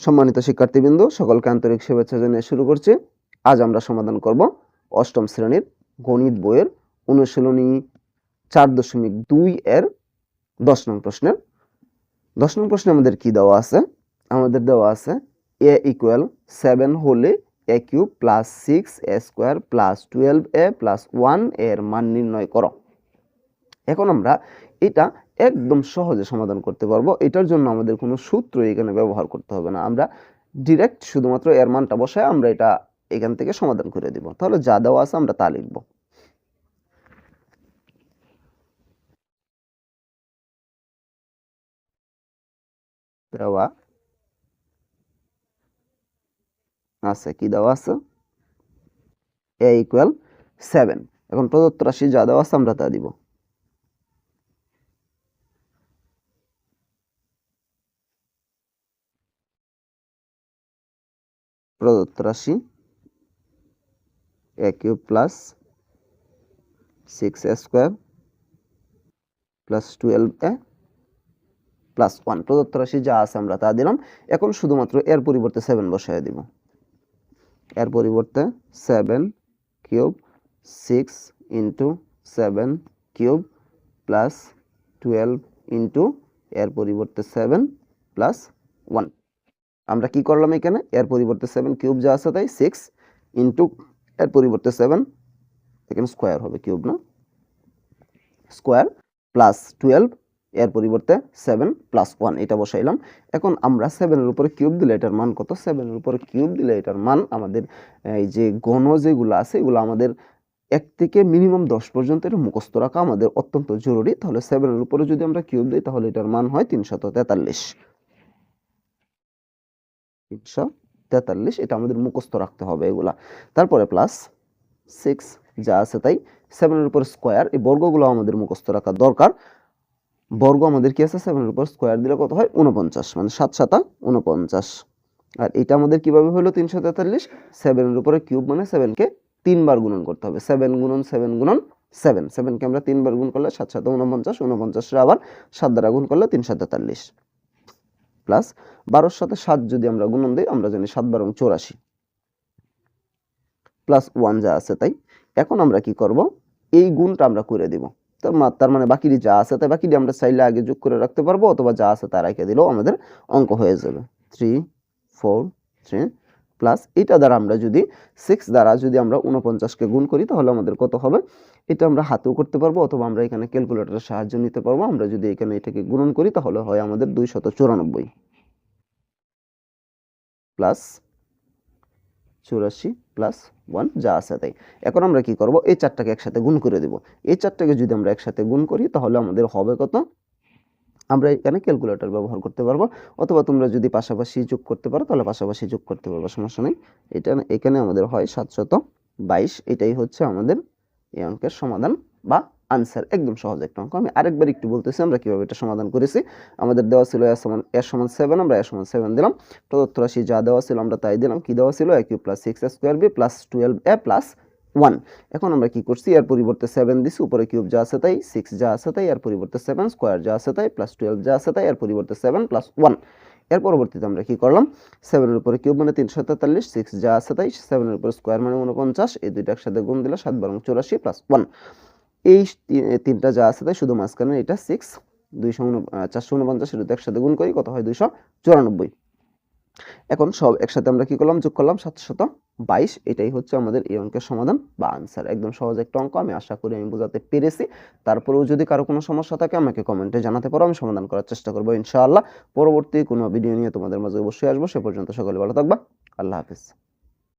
সম্মানিত শিক্ষার্থীবৃন্দ, সকলকে আন্তরিক শুভেচ্ছা জানিয়ে শুরু করছি। আজ আমরা সমাধান করব অষ্টম শ্রেণীর গণিত বইয়ের অনুশীলনী 4.2 এর 10 নং প্রশ্নের 10 নং প্রশ্নে আমাদের কি দেওয়া আছে? আমাদের দেওয়া আছে a = 7 হলে a cube plus 6a square plus 12a plus 1 এর মান নির্ণয় করো। এখন আমরা এটা একদম সহজে সমাধান করতে পারবো। এটার জন্য আমাদের কোনো সূত্র এখানে ব্যবহার করতে হবে না। আমরা ডিরেক্ট শুধুমাত্র এর মানটা বসায় আমরা এটা এখান থেকে সমাধান করে দিব। তাহলে যা দেওয়া আছে আমরা তা লিখব। দেওয়া আছে, কি দেওয়া আছে? a = 7। এখন প্রদত্ত রাশি যা দেওয়া আছে আমরা তা দিব। প্রদত্ত রাশি a cube plus 6a square plus 12a plus 1 প্রদত্ত রাশি যা আছে আমরা তা দিলাম। এখন শুধুমাত্র এর পরিবর্তে 7 বসায় দিব। এর পরিবর্তে 7 cube 6 into 7 cube plus 12 into এর পরিবর্তে 7 প্লাস 1। আমরা কি করলাম এখানে? এর পরিবর্তে 7 কিউব যা আছে তাই 6 ইন্টু এর পরিবর্তে 7, এখানে স্কোয়ার হবে, কিউব না, স্কোয়ার প্লাস 12 এর পরিবর্তে 7 প্লাস 1 এটা বসাইলাম। এখন আমরা 7 এর উপরে কিউব দিলে এটার মান কত? 7 এর উপরে কিউব দিলে এটার মান আমাদের এই যে ঘন যেগুলো আছে এগুলো আমাদের 1 থেকে মিনিমাম 10 পর্যন্ত এটা মুখস্থ রাখা আমাদের অত্যন্ত জরুরি। তাহলে 7 এর উপরে যদি আমরা কিউব দিই তাহলে এটার মান হয় 343। এটা আমাদের মুখস্থ রাখতে হবে এগুলা। তারপরে প্লাস 6 যা আছে তাই, 7 এর উপর স্কোয়ার, এই বর্গগুলো আমাদের মুখস্থ রাখা দরকার। বর্গ আমাদের কি আছে? 7 এর উপর স্কোয়ার দিলে কত হয়? 49, মানে 7 7 49। আর এটা আমাদের কিভাবে হলো 343? 7 এর উপরে কিউব মানে 7 কে 3 বার গুণন করতে হবে। 7 গুণন 7 গুণন 7, 7 কে আমরা 3 বার গুণ করলে 7 7 49, 49 রে আবার 7 দ্বারা গুণ করলে 343 প্লাস 12 এর সাথে 7 যদি আমরা গুণন দেই আমরা জানি 7 12 84 প্লাস 1 যা আছে তাই। এখন আমরা কি করব? এই গুণটা আমরা করে দিব। তার মানে বাকিটি যা আছে তাই বাকিটি আমরা চাইলে আগে যোগ করে রাখতে পারবো, অথবা যা আছে তা রেখে দিলেও আমাদের অঙ্ক হয়ে যাবে। 3 4 3 প্লাস এটা দ্বারা আমরা যদি 6 দ্বারা যদি আমরা 49 কে গুণ করি তাহলে আমাদের কত হবে? এটা আমরা হাতেও করতে পারবো, অথবা আমরা এখানে ক্যালকুলেটরের সাহায্য নিতে পারবো। আমরা যদি এখানে এটাকে গুণন করি তাহলে হয় আমাদের 294 প্লাস 84 প্লাস 1 যা আছে তাই। এখন আমরা কি করব? এই চারটাকে একসাথে গুণ করে দেব। এই চারটাকে যদি আমরা একসাথে গুণ করি তাহলে আমাদের হবে কত? আমরা এখানে ক্যালকুলেটর ব্যবহার করতে পারবো, অথবা তোমরা যদি পাশাপাশি যোগ করতে পারো তাহলে পাশাপাশি যোগ করতে পারবো, সমস্যা নেই। এটা এখানে আমাদের হয় 722। এটাই হচ্ছে আমাদের এই অঙ্কের সমাধান বা আনসার। একদম সহজ একটা অঙ্ক। আমি আরেকবার একটু বলতেছি আমরা কিভাবে এটা সমাধান করেছি। আমাদের দেওয়া ছিল a সমান 7, আমরা a সমান 7 দিলাম। প্রদত্ত রাশি যা দেওয়া ছিল আমরা তাই দিলাম। কি দেওয়া ছিল? a cube plus 6a square b plus 12a plus 1। এখন আমরা কি করছি? এর পরিবর্তে 7 দিছি, উপরে কিউব যা আছে তাই, 6 যা আছে তাই, এর পরিবর্তে 7 স্কয়ার যা আছে তাই, প্লাস 12 যা আছে তাই, এর পরিবর্তে 7 প্লাস 1। এর পরবর্তীতে আমরা কি করলাম? 7 এর উপরে কিউব মানে 343, 6 যা আছে তাই, 7 এর উপরে স্কয়ার মানে 49, এই দুইটা একসাথে গুণ দিলে 7 12 84 প্লাস 1। এই তিনটা যা আছে তাই, শুধু মাঝখানে এটা 6 449, এটা একসাথে গুণ করি কত হয়? 294। এখন সব একসাথে আমরা কি করলাম? যোগ করলাম 722। এটাই হচ্ছে আমাদের এই অঙ্কের সমাধান বা আনসার। একদম সহজ একটা অঙ্ক, আমি আশা করি আমি বোঝাতে পেরেছি। তারপরেও যদি কারো কোনো সমস্যা থাকে আমাকে কমেন্টে জানাতে পারো, আমি সমাধান করার চেষ্টা করবো ইনশাআল্লাহ। পরবর্তী কোনো ভিডিও নিয়ে তোমাদের মাঝে অবশ্যই আসবো। সে পর্যন্ত সকলে ভালো থাকবা। আল্লাহ হাফেজ।